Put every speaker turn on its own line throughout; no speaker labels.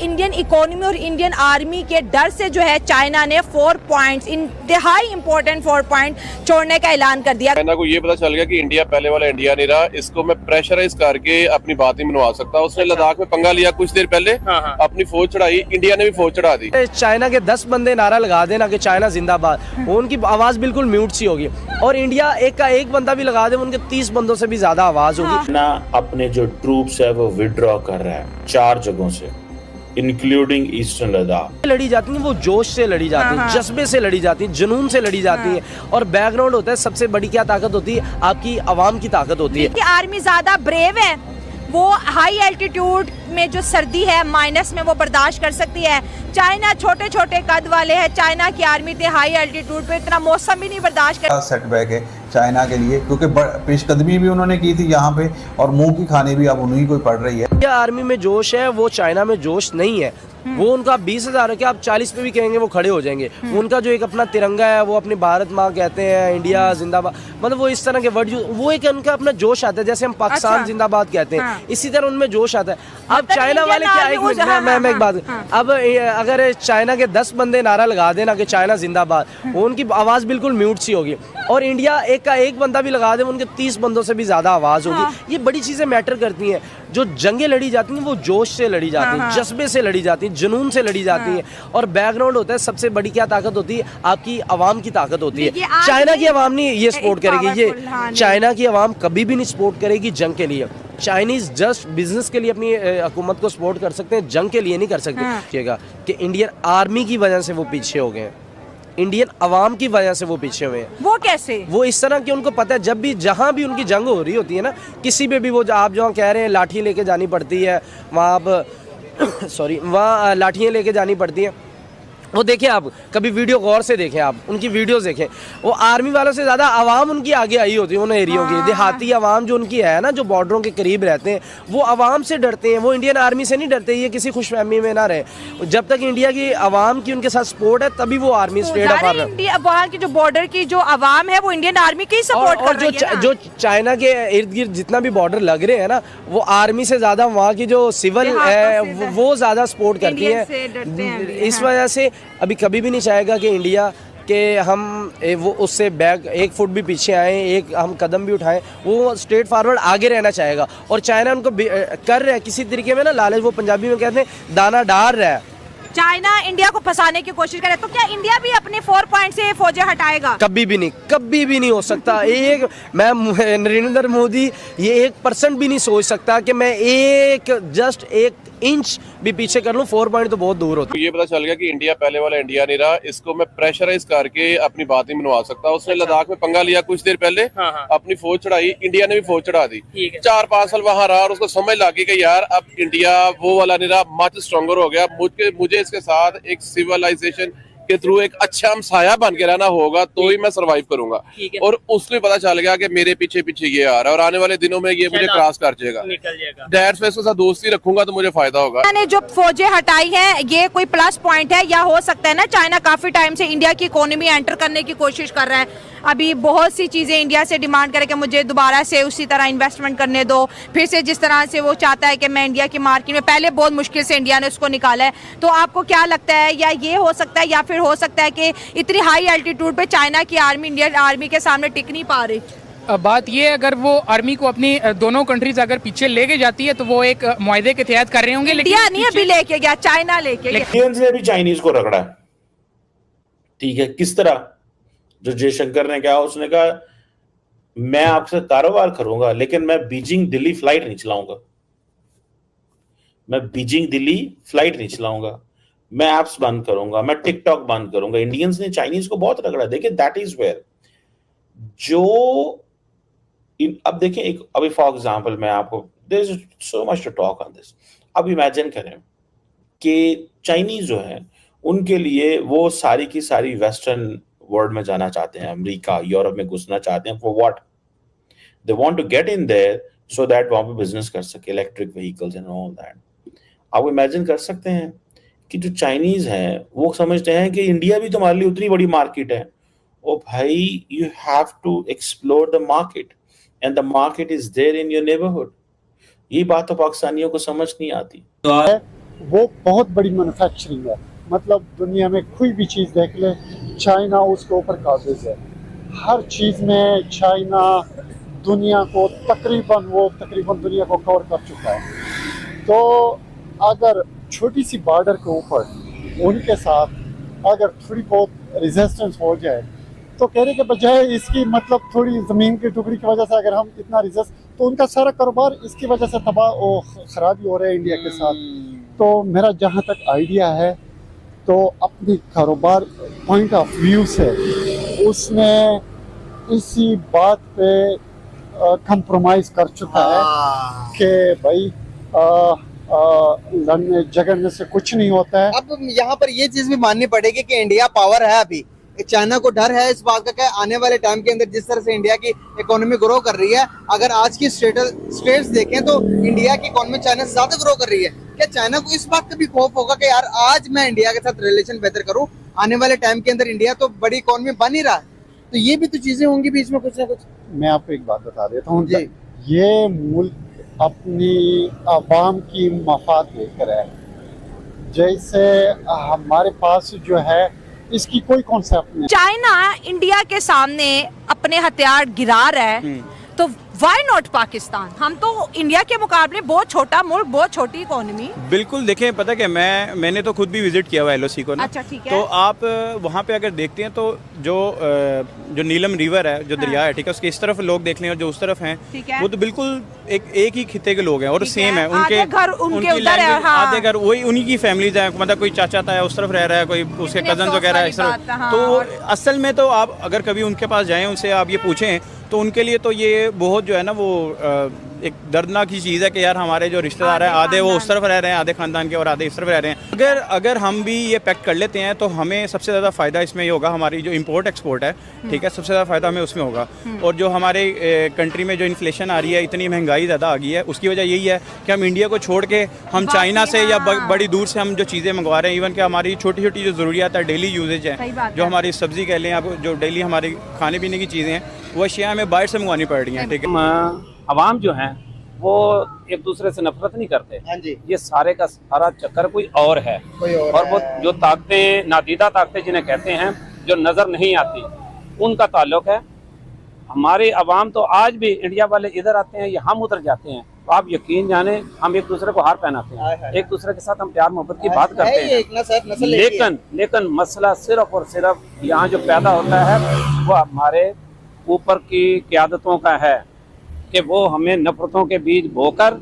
Indian economy और Indian army के डर से जो है चाइना ने 4 पॉइंट्स, इंतहाई इंपॉर्टेंट 4 पॉइंट छोड़ने का ऐलान कर दिया।
चाइना को ये पता चल गया कि इंडिया पहले वाला इंडिया नहीं रहा, इसको मैं प्रेशराइज करके अपनी बात नहीं मनवा सकता। उसने लद्दाख में पंगा लिया कुछ देर पहले, अपनी फौज चढ़ाई, इंडिया ने भी फौज चढ़ा दी।
चाइना के 10 बंदे नारा लगा देना कि चाइना जिंदाबाद, उनकी आवाज बिल्कुल म्यूट सी होगी। और इंडिया एक का एक बंदा भी लगा दे, उनके 30 बंदों से भी ज्यादा आवाज होगी।
ना अपने जो ट्रूप्स है वो विड्रॉ कर रहा है 4 जगहों से, इंक्लूडिंग ईस्टर्न लद्दाख।
लड़ी जाती है वो जोश से लड़ी जाती है, जज्बे से लड़ी जाती है, जुनून से लड़ी जाती है। और बैकग्राउंड होता है, सबसे बड़ी क्या ताकत होती है? आपकी आवाम की ताकत होती है।
आर्मी ज्यादा ब्रेव है, वो हाई एल्टीट्यूड में जो सर्दी है माइनस में वो बर्दाश्त कर सकती है। चाइना छोटे छोटे कद वाले है, चाइना की आर्मी थे हाई एल्टीट्यूड पे इतना मौसम भी नहीं बर्दाश्त कर।
सेटबैक है चाइना के लिए, क्योंकि पेशकदमी भी उन्होंने की थी यहाँ पे और मुंह की खाने भी अब उन्हीं को पड़ रही है।
आर्मी में जोश है, वो चाइना में जोश नहीं है। वो उनका 20,000 है कि आप 40 पे भी कहेंगे वो खड़े हो जाएंगे। उनका जो एक अपना तिरंगा है, वो अपनी भारत माँ कहते हैं, इंडिया जिंदाबाद, मतलब वो इस तरह के वर्ड, वो एक उनका अपना जोश आता है। जैसे हम पाकिस्तान जिंदाबाद कहते हैं, इसी तरह उनमें जोश आता है। अब चाइना वाले क्या है, मैं एक बात, अब अगर चाइना के 10 बंदे नारा लगा देना कि चाइना जिंदाबाद, उनकी आवाज बिल्कुल म्यूट सी होगी। और इंडिया एक का एक बंदा भी लगा दे, उनके 30 बंदों से भी ज्यादा आवाज होगी। ये बड़ी चीजें मैटर करती हैं। जो जंगें लड़ी जाती हैं वो जोश से लड़ी जाती हैं, जज्बे से लड़ी जाती हैं, जुनून से लड़ी जाती हैं। और बैकग्राउंड होता है, सबसे बड़ी क्या ताकत होती है? आपकी आवाम की ताकत होती है। चाइना की आवाम नहीं ये सपोर्ट करेगी, ये चाइना की आवाम कभी भी नहीं सपोर्ट करेगी जंग के लिए। चाइनीज जस्ट बिजनेस के लिए अपनी हुकूमत को सपोर्ट कर सकते हैं, जंग के लिए नहीं कर सकते। कि इंडियन आर्मी की वजह से वो पीछे हो गए हैं, इंडियन अवाम की वजह से वो पीछे हुए हैं।
वो कैसे? वो
इस तरह कि उनको पता है, जब भी जहां भी उनकी जंग हो रही होती है ना, किसी पे भी वो आप जहाँ कह रहे हैं लाठी लेके जानी पड़ती है, वहाँ आप सॉरी वहाँ लाठियाँ लेके जानी पड़ती हैं। वो देखें, आप कभी वीडियो गौर से देखें, आप उनकी वीडियोस देखें, वो आर्मी वालों से ज़्यादा आवाम उनकी आगे आई होती है उन एरियो की। देहाती आवाम जो उनकी है ना, जो बॉर्डरों के करीब रहते हैं, वो आवाम से डरते हैं, वो इंडियन आर्मी से नहीं डरते। ये किसी खुशफहमी में ना रहे। जब तक इंडिया की आवाम की उनके साथ सपोर्ट है, तभी वो आर्मी स्ट्रेट अप आ रहा है।
वहाँ की जो बॉर्डर की जो आवाम है वो इंडियन आर्मी की सपोर्ट कर रही है।
जो चाइना के इर्द गिर्द जितना भी बॉर्डर लग रहे हैं ना, वो आर्मी से ज़्यादा वहाँ की जो सिविल है वो ज़्यादा सपोर्ट करती है। इस वजह से अभी कभी भी नहीं चाहेगा कि इंडिया के हम वो उससे बैक 1 फुट भी पीछे आए, एक हम कदम भी उठाएं। वो स्ट्रेट फॉरवर्ड आगे रहना चाहेगा। और चाइना उनको कर रहा है किसी तरीके में ना, लालच, वो पंजाबी में कहते हैं दाना डाल रहा है।
चाइना इंडिया को फंसाने की कोशिश करे, तो क्या इंडिया भी अपने 4 पॉइंट से फौजें हटाएगा?
कभी भी नहीं हो सकता। मैं नरेंद्र मोदी ये 1% भी नहीं सोच सकता कि मैं जस्ट 1 इंच भी पीछे कर लूं। 4 पॉइंट तो बहुत दूर होता है।
ये पता चल गया कि इंडिया पहले वाला इंडिया नहीं रहा, इसको मैं प्रेशराइज करके अपनी बात नहीं मनवा सकता। उसने लद्दाख में पंगा लिया कुछ देर पहले, अपनी फौज चढ़ाई, इंडिया ने भी फौज चढ़ा दी। 4-5 साल वहां रहा और उसको समझ लगी कि यार अब इंडिया वो वाला नहीं रहा, मच स्ट्रॉन्गर हो गया। मुझे इसके साथ एक सिविलाइजेशन के थ्रू एक अच्छा हमसाया बन के रहना होगा, तो ही मैं सरवाइव करूंगा। और उसको पता चल गया कि मेरे पीछे पीछे ये आ रहा है और आने वाले दिनों में ये मुझे क्रॉस कर जाएगा। डैड से इसके साथ दोस्ती रखूंगा तो मुझे फायदा होगा।
मैंने जो फौजें हटाई हैं ये कोई प्लस पॉइंट है, या हो सकता है ना चाइना काफी टाइम से इंडिया की इकोनॉमी एंटर करने की कोशिश कर रहा है। अभी बहुत सी चीजें इंडिया से डिमांड करे कि मुझे दोबारा से उसी तरह इन्वेस्टमेंट करने दो, फिर से जिस तरह से वो चाहता है कि मैं इंडिया की मार्केट में, पहले बहुत मुश्किल से इंडिया ने उसको निकाला है। तो आपको क्या लगता है, या ये हो सकता है या फिर हो सकता है कि इतनी हाई एल्टीट्यूड पे चाइना की आर्मी इंडियन आर्मी के सामने टिक नहीं पा रही?
बात ये, अगर वो आर्मी को अपनी दोनों कंट्रीज अगर पीछे लेके जाती है तो वो एक मुआहदे के तहत कर रहे होंगे।
इंडिया नहीं अभी लेके गया, चाइना लेके गया।
इंडियंस ने भी चाइनीज को रगड़ा है, ठीक है। किस तरह? जो जयशंकर ने कहा, उसने कहा मैं आपसे कारोबार करूंगा लेकिन मैं बीजिंग दिल्ली फ्लाइट नहीं चलाऊंगा, मैं ऐप्स बंद करूंगा, मैं टिकटॉक बंद करूंगा। इंडियंस ने चाइनीज को बहुत रगड़ा। देखिए दैट इज वेयर जो अब देखें अभी फॉर एग्जांपल मैं आपको, there is so much to talk on this. अब इमेजिन करें कि चाइनीज जो है उनके लिए वो सारी की सारी वेस्टर्न वर्ल्ड में जाना चाहते हैं, अमेरिका यूरोप में घुसना चाहते हैं। For what? They want to get in there so that वहां पे बिजनेस कर सके, electric vehicles and all that. आप इमेजिन कर सकते हैं कि जो चाइनीज हैं वो समझते हैं कि इंडिया भी तुम्हारे लिए उतनी बड़ी मार्केट है। ओ भाई, you have to explore the market and the market is there in your neighbourhood. ये बात तो पाकिस्तानियों को समझ नहीं आती।
वो बहुत बड़ी मैन्युफैक्चरिंग है, मतलब दुनिया में कोई भी चीज़ देख ले चाइना उसके ऊपर काबिज है। हर चीज़ में चाइना दुनिया को तकरीबन दुनिया को कवर कर चुका है। तो अगर छोटी सी बॉर्डर के ऊपर उनके साथ अगर थोड़ी बहुत रेजिस्टेंस हो जाए तो कहने के बजाय इसकी मतलब थोड़ी ज़मीन की टुकड़ी की वजह से अगर हम इतना रेजिस्ट, तो उनका सारा कारोबार इसकी वजह से खराबी हो रहा है इंडिया के साथ। तो मेरा जहाँ तक आइडिया है तो अपनी कारोबार पॉइंट ऑफ व्यू से उसने इसी बात पे कंप्रोमाइज़ कर चुका है कि भाई लड़ने झगड़ने से कुछ नहीं होता है।
अब यहाँ पर ये चीज भी माननी पड़ेगी कि इंडिया पावर है, अभी चाइना को डर है इस बात का कि आने वाले टाइम के अंदर जिस तरह से इंडिया की इकोनॉमी ग्रो कर रही है, अगर आज की स्टेट्स देखें तो इंडिया की इकोनॉमी चाइना से ज्यादा ग्रो कर रही है। क्या चाइना को इस बात का भी खौफ होगा कि यार आज मैं इंडिया के साथ रिलेशन बेहतर करूं, आने वाले टाइम के अंदर इंडिया तो बड़ी इकोनॉमी बन ही रहा है, तो ये भी तो चीजें होंगी बीच में कुछ ना कुछ।
मैं आपको एक बात बता देता हूँ, ये मुल्क अपनी आवाम की मफाद लेकर है। जैसे हमारे पास जो है इसकी कोई कॉन्सेप्ट नहीं।
चाइना इंडिया के सामने अपने हथियार गिरा रहा है, तो वाई नॉट पाकिस्तान? हम तो इंडिया के मुकाबले बहुत छोटा मुल्क, बहुत छोटी इकोनॉमी।
बिल्कुल, देखें पता क्या, मैंने तो खुद भी विजिट किया हुआ LOC को ना।
अच्छा, ठीक है।
तो आप वहाँ पे अगर देखते हैं तो जो नीलम रिवर है, जो दरिया है, ठीक है, उसके इस तरफ लोग देख लें और जो उस तरफ हैं, वो तो बिल्कुल एक ही खिते के लोग हैं और सेम है। उनके
घर उनके उधर है,
आधे घर वही उन्हीं की फैमिलीज है, मतलब कोई चाचा ताया उस तरफ रह रहा है, कोई उसके कजन वगैरह इस तरफ। तो असल में तो आप अगर कभी उनके पास जाएं, उनसे आप ये पूछें तो उनके लिए तो ये बहुत जो है ना वो एक दर्दनाक की चीज़ है कि यार हमारे जो रिश्तेदार हैं आधे वो उस तरफ रह रहे हैं, आधे खानदान के, और आधे इस तरफ रह रहे हैं। अगर हम भी ये पैक्ट कर लेते हैं तो हमें सबसे ज़्यादा फ़ायदा इसमें ये होगा, हमारी जो इंपोर्ट एक्सपोर्ट है, ठीक है, सबसे ज़्यादा फ़ायदा हमें उसमें होगा। और जो हमारे कंट्री में जो इन्फ्लेशन आ रही है, इतनी महंगाई ज़्यादा आ गई है, उसकी वजह यही है कि हम इंडिया को छोड़ के हम चाइना से या बड़ी दूर से हम जो चीज़ें मंगवा रहे हैं, इवन कि हमारी छोटी छोटी जो ज़रूरियात है, डेली यूजेज है, जो हमारी सब्ज़ी कह लें, आप जो डेली हमारी खाने पीने की चीज़ें हैं, वो अशिया हमें बाहर से मंगवानी पड़ रही हैं, ठीक है।
आवाम जो हैं वो एक दूसरे से नफरत नहीं करते।
हाँ जी।
ये सारे का सारा चक्कर कोई और है, और वो जो ताकतें, नादीदा ताकतें जिन्हें कहते हैं, जो नजर नहीं आती, उनका ताल्लुक है। हमारे अवाम तो आज भी इंडिया वाले इधर आते हैं या हम उधर जाते हैं, तो आप यकीन जाने हम एक दूसरे को हार पहनाते हैं, एक दूसरे के साथ हम प्यार मोहब्बत की बात करते हैं, लेकिन मसला सिर्फ और सिर्फ यहाँ जो पैदा होता है वो हमारे ऊपर की क़यादतों का है कि वो हमें नफरतों के बीज बोकर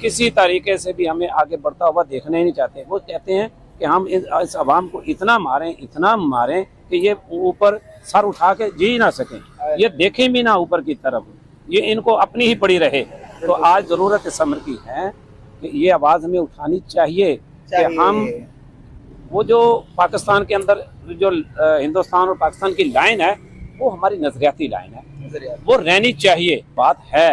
किसी तरीके से भी हमें आगे बढ़ता हुआ देखना ही नहीं चाहते। वो कहते हैं कि हम इस आवाम को इतना मारें कि ये ऊपर सर उठा के जी ना सकें, ये देखें भी ना ऊपर की तरफ, ये इनको अपनी ही पड़ी रहे। तो आज ज़रूरत इस अमर की है कि ये आवाज़ हमें उठानी चाहिए कि हम वो जो पाकिस्तान के अंदर जो हिंदुस्तान और पाकिस्तान की लाइन है, वो हमारी नजरियाती लाइन है, वो रहनी चाहिए। बात है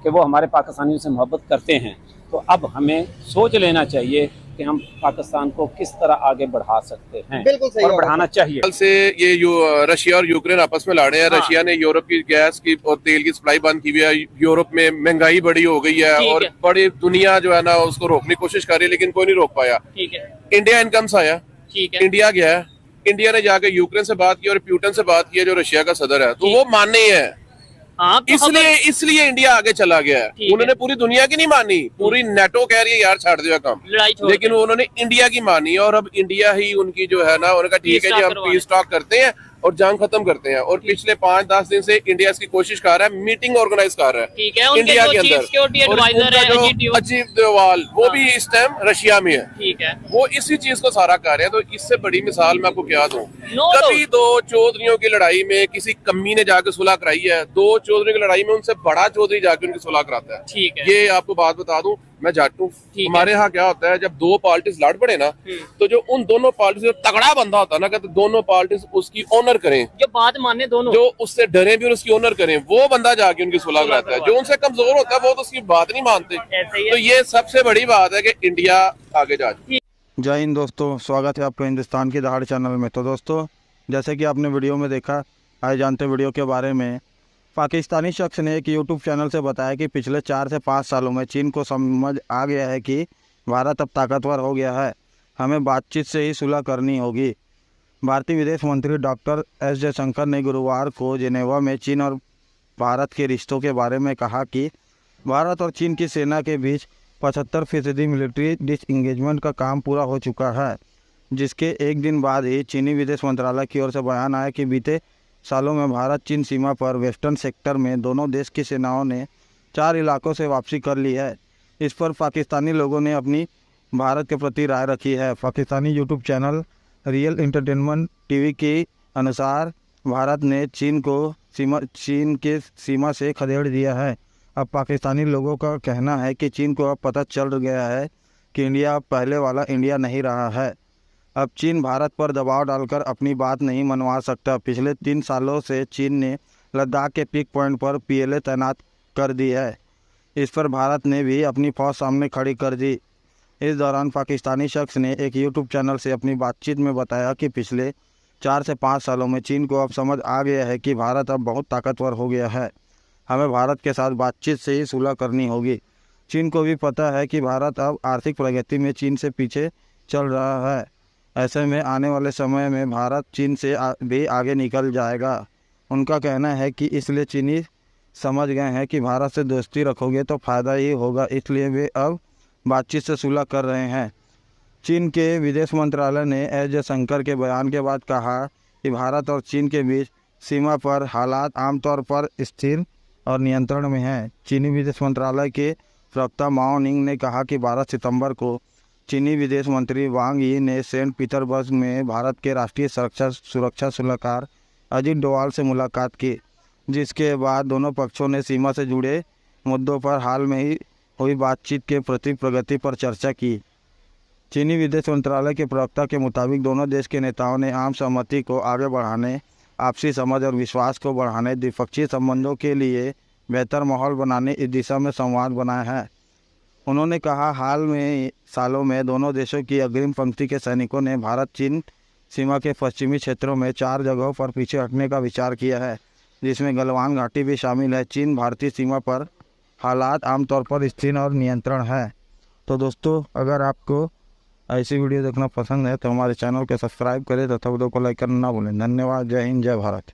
कि वो हमारे पाकिस्तानियों से मोहब्बत करते हैं, तो अब हमें सोच लेना चाहिए कि हम पाकिस्तान को किस तरह आगे बढ़ा सकते हैं, और बढ़ाना चाहिए।
कल से ये रशिया और यूक्रेन आपस में लड़े हैं। रशिया ने यूरोप की गैस की और तेल की सप्लाई बंद की हुई है, यूरोप में महंगाई बड़ी हो गई है और बड़ी दुनिया जो है ना उसको रोकने की कोशिश कर रही है, लेकिन कोई नहीं रोक पाया। इंडिया इनकम्स आया, इंडिया गया है, इंडिया ने जाके यूक्रेन से बात की और प्यूटन से बात की, जो रशिया का सदर है, तो वो मानने ही है। इसलिए इंडिया आगे चला गया है। उन्होंने पूरी दुनिया की नहीं मानी, पूरी नेटो कह रही है यार छोड़ दिया काम, लेकिन उन्होंने इंडिया की मानी, और अब इंडिया ही उनकी जो है ना, उनका ठीक है जी हम पीस टॉक करते हैं और जंग खत्म करते हैं। और पिछले 5-10 दिन से इंडिया इसकी कोशिश कर रहा है, मीटिंग ऑर्गेनाइज कर रहा है इंडिया के अंदर। अजीत डोवाल वो भी इस टाइम रशिया में है, वो इसी चीज को सारा कर रहे हैं। तो इससे बड़ी मिसाल मैं आपको क्या दूं, कभी दो चौधरियों की लड़ाई में किसी कम्मी ने जाके सुलह कराई है, दो चौधरी की लड़ाई में उनसे बड़ा चौधरी जाके उनकी सुलह कराता है। ये आपको बात बता दूं, मैं जाट हूँ, हमारे यहाँ क्या होता है, जब दो पार्टीज लड़ पड़े ना, तो जो उन दोनों पार्टी से तगड़ा बंदा होता है ना, कहते दोनों पार्टीज उसकी ऑनर करें,
जो बात माने दोनों,
जो उससे डरे भी और उसकी ऑनर करें, वो बंदा जाके उनकी सुलह कराता है। जो उनसे कमजोर होता है वो तो उसकी बात नहीं मानते। तो ये सबसे बड़ी बात है कि इंडिया आगे जा चुकी है।
जय हिंद दोस्तों, स्वागत है आपका हिंदुस्तान की दहाड़ चैनल में। तो दोस्तों, जैसे कि आपने वीडियो में देखा, आए जानते वीडियो के बारे में, पाकिस्तानी शख्स ने एक यूट्यूब चैनल से बताया कि पिछले 4 से 5 सालों में चीन को समझ आ गया है कि भारत अब ताकतवर हो गया है, हमें बातचीत से ही सुलह करनी होगी। भारतीय विदेश मंत्री डॉक्टर एस जयशंकर ने गुरुवार को जिनेवा में चीन और भारत के रिश्तों के बारे में कहा कि भारत और चीन की सेना के बीच 75% मिलिट्री डिसएंगेजमेंट का काम पूरा हो चुका है, जिसके एक दिन बाद ही चीनी विदेश मंत्रालय की ओर से बयान आया कि बीते सालों में भारत चीन सीमा पर वेस्टर्न सेक्टर में दोनों देश की सेनाओं ने 4 इलाकों से वापसी कर ली है। इस पर पाकिस्तानी लोगों ने अपनी भारत के प्रति राय रखी है। Pakistani YouTube channel real entertainment TV के अनुसार भारत ने चीन के सीमा से खदेड़ दिया है। अब पाकिस्तानी लोगों का कहना है कि चीन को अब पता चल गया है कि इंडिया अब पहले वाला इंडिया नहीं रहा है। अब चीन भारत पर दबाव डालकर अपनी बात नहीं मनवा सकता। पिछले 3 सालों से चीन ने लद्दाख के पीक पॉइंट पर पीएलए तैनात कर दी है। इस पर भारत ने भी अपनी फौज सामने खड़ी कर दी। इस दौरान पाकिस्तानी शख्स ने एक यूट्यूब चैनल से अपनी बातचीत में बताया कि पिछले 4 से 5 सालों में चीन को अब समझ आ गया है कि भारत अब बहुत ताकतवर हो गया है, हमें भारत के साथ बातचीत से ही सुलह करनी होगी। चीन को भी पता है कि भारत अब आर्थिक प्रगति में चीन से पीछे चल रहा है। ऐसे में आने वाले समय में भारत चीन से भी आगे निकल जाएगा। उनका कहना है कि इसलिए चीनी समझ गए हैं कि भारत से दोस्ती रखोगे तो फ़ायदा ही होगा, इसलिए वे अब बातचीत से सुलह कर रहे हैं। चीन के विदेश मंत्रालय ने एस जयशंकर के बयान के बाद कहा कि भारत और चीन के बीच सीमा पर हालात आमतौर पर स्थिर और नियंत्रण में हैं। चीनी विदेश मंत्रालय के प्रवक्ता माओ निंग ने कहा कि 12 सितंबर को चीनी विदेश मंत्री वांग यी ने सेंट पीटर्सबर्ग में भारत के राष्ट्रीय सुरक्षा सलाहकार अजीत डोवाल से मुलाकात की, जिसके बाद दोनों पक्षों ने सीमा से जुड़े मुद्दों पर हाल में ही हुई बातचीत के प्रगति पर चर्चा की। चीनी विदेश मंत्रालय के प्रवक्ता के मुताबिक दोनों देश के नेताओं ने आम सहमति को आगे बढ़ाने, आपसी समझ और विश्वास को बढ़ाने, द्विपक्षीय संबंधों के लिए बेहतर माहौल बनाने इस दिशा में संवाद बनाया है। उन्होंने कहा, हाल में सालों में दोनों देशों की अग्रिम पंक्ति के सैनिकों ने भारत चीन सीमा के पश्चिमी क्षेत्रों में 4 जगहों पर पीछे हटने का विचार किया है, जिसमें गलवान घाटी भी शामिल है। चीन भारतीय सीमा पर हालात आमतौर पर स्थिर और नियंत्रण है। तो दोस्तों, अगर आपको ऐसी वीडियो देखना पसंद है तो हमारे चैनल को सब्सक्राइब करें तथा वीडियो को लाइक करना ना भूलें। धन्यवाद। जय हिंद, जय भारत।